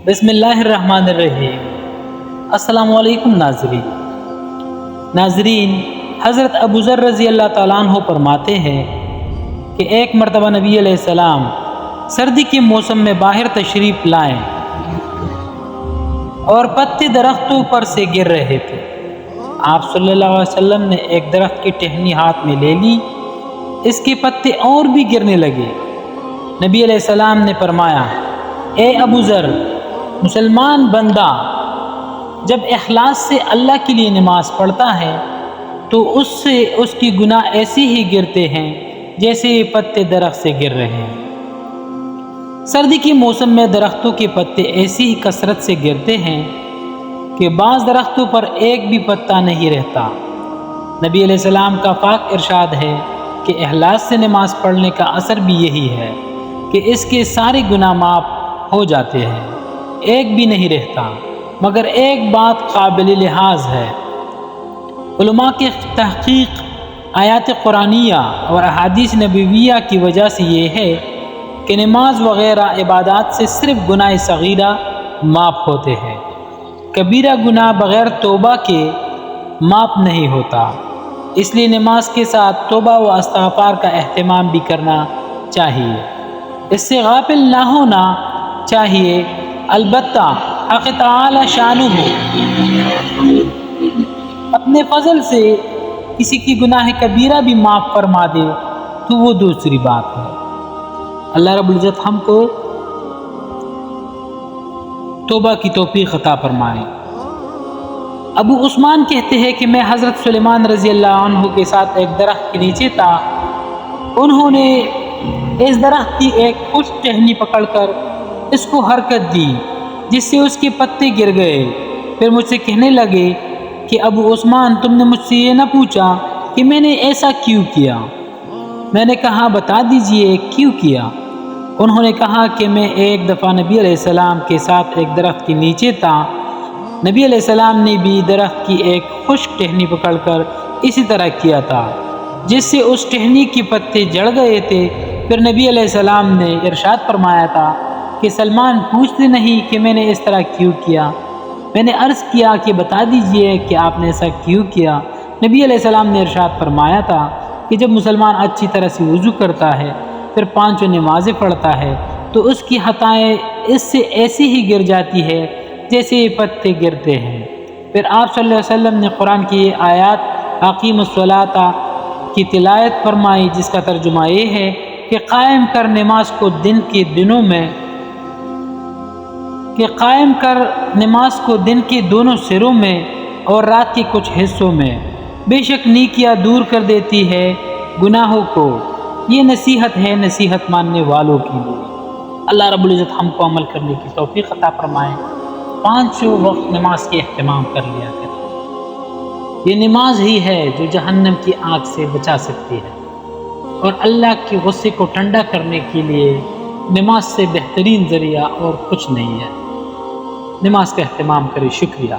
بسم اللہ الرحمن الرحیم۔ السلام علیکم ناظرین، حضرت ابو ذر رضی اللہ تعالیٰ عنہ فرماتے ہیں کہ ایک مرتبہ نبی علیہ السلام سردی کے موسم میں باہر تشریف لائے اور پتے درختوں پر سے گر رہے تھے۔ آپ صلی اللہ علیہ وسلم نے ایک درخت کی ٹہنی ہاتھ میں لے لی، اس کے پتے اور بھی گرنے لگے۔ نبی علیہ السلام نے فرمایا، اے ابو ذر، مسلمان بندہ جب اخلاص سے اللہ کے لیے نماز پڑھتا ہے تو اس سے اس کی گناہ ایسے ہی گرتے ہیں جیسے یہ پتے درخت سے گر رہے ہیں۔ سردی کے موسم میں درختوں کے پتے ایسی ہی کثرت سے گرتے ہیں کہ بعض درختوں پر ایک بھی پتا نہیں رہتا۔ نبی علیہ السلام کا پاک ارشاد ہے کہ اخلاص سے نماز پڑھنے کا اثر بھی یہی ہے کہ اس کے سارے گناہ معاف ہو جاتے ہیں، ایک بھی نہیں رہتا۔ مگر ایک بات قابل لحاظ ہے، علماء کے تحقیق آیات قرآنیہ اور احادیث نبویہ کی وجہ سے یہ ہے کہ نماز وغیرہ عبادات سے صرف گناہ صغیرہ معاف ہوتے ہیں، کبیرہ گناہ بغیر توبہ کے معاف نہیں ہوتا۔ اس لیے نماز کے ساتھ توبہ و استغفار کا اہتمام بھی کرنا چاہیے، اس سے غافل نہ ہونا چاہیے۔ البتہ حق تعالی شانہ اپنے فضل سے کسی کی گناہ کبیرہ بھی معاف فرما دے تو وہ دوسری بات ہے۔ اللہ رب العزت ہم کو توبہ کی توفیق عطا فرمائے۔ ابو عثمان کہتے ہیں کہ میں حضرت سلیمان رضی اللہ عنہ کے ساتھ ایک درخت کے نیچے تھا، انہوں نے اس درخت کی ایک خشک ٹہنی پکڑ کر اس کو حرکت دی جس سے اس کے پتے گر گئے۔ پھر مجھ سے کہنے لگے کہ ابو عثمان، تم نے مجھ سے یہ نہ پوچھا کہ میں نے ایسا کیوں کیا؟ میں نے کہا بتا دیجئے کیوں کیا؟ انہوں نے کہا کہ میں ایک دفعہ نبی علیہ السلام کے ساتھ ایک درخت کے نیچے تھا، نبی علیہ السلام نے بھی درخت کی ایک خشک ٹہنی پکڑ کر اسی طرح کیا تھا جس سے اس ٹہنی کے پتے جڑ گئے تھے۔ پھر نبی علیہ السلام نے ارشاد فرمایا تھا کہ سلمان پوچھتے نہیں کہ میں نے اس طرح کیوں کیا؟ میں نے عرض کیا کہ بتا دیجئے کہ آپ نے ایسا کیوں کیا؟ نبی علیہ السلام نے ارشاد فرمایا تھا کہ جب مسلمان اچھی طرح سے وضو کرتا ہے پھر 5 نمازیں پڑھتا ہے تو اس کی خطائیں اس سے ایسی ہی گر جاتی ہے جیسے یہ پتے گرتے ہیں۔ پھر آپ صلی اللہ علیہ وسلم نے قرآن کی یہ آیات اقیم الصلاۃ کی تلاوت فرمائی جس کا ترجمہ یہ ہے کہ قائم کر نماز کو دن کے دونوں سروں میں اور رات کے کچھ حصوں میں، بے شک نیکیاں دور کر دیتی ہے گناہوں کو، یہ نصیحت ہے نصیحت ماننے والوں کے لیے۔ اللہ رب العزت ہم کو عمل کرنے کی توفیق عطا فرمائے۔ 5 وقت نماز کے اہتمام کر لیا کریں، یہ نماز ہی ہے جو جہنم کی آگ سے بچا سکتی ہے، اور اللہ کے غصے کو ٹھنڈا کرنے کے لیے نماز سے بہترین ذریعہ اور کچھ نہیں ہے۔ نماز کا اہتمام کریں۔ شکریہ۔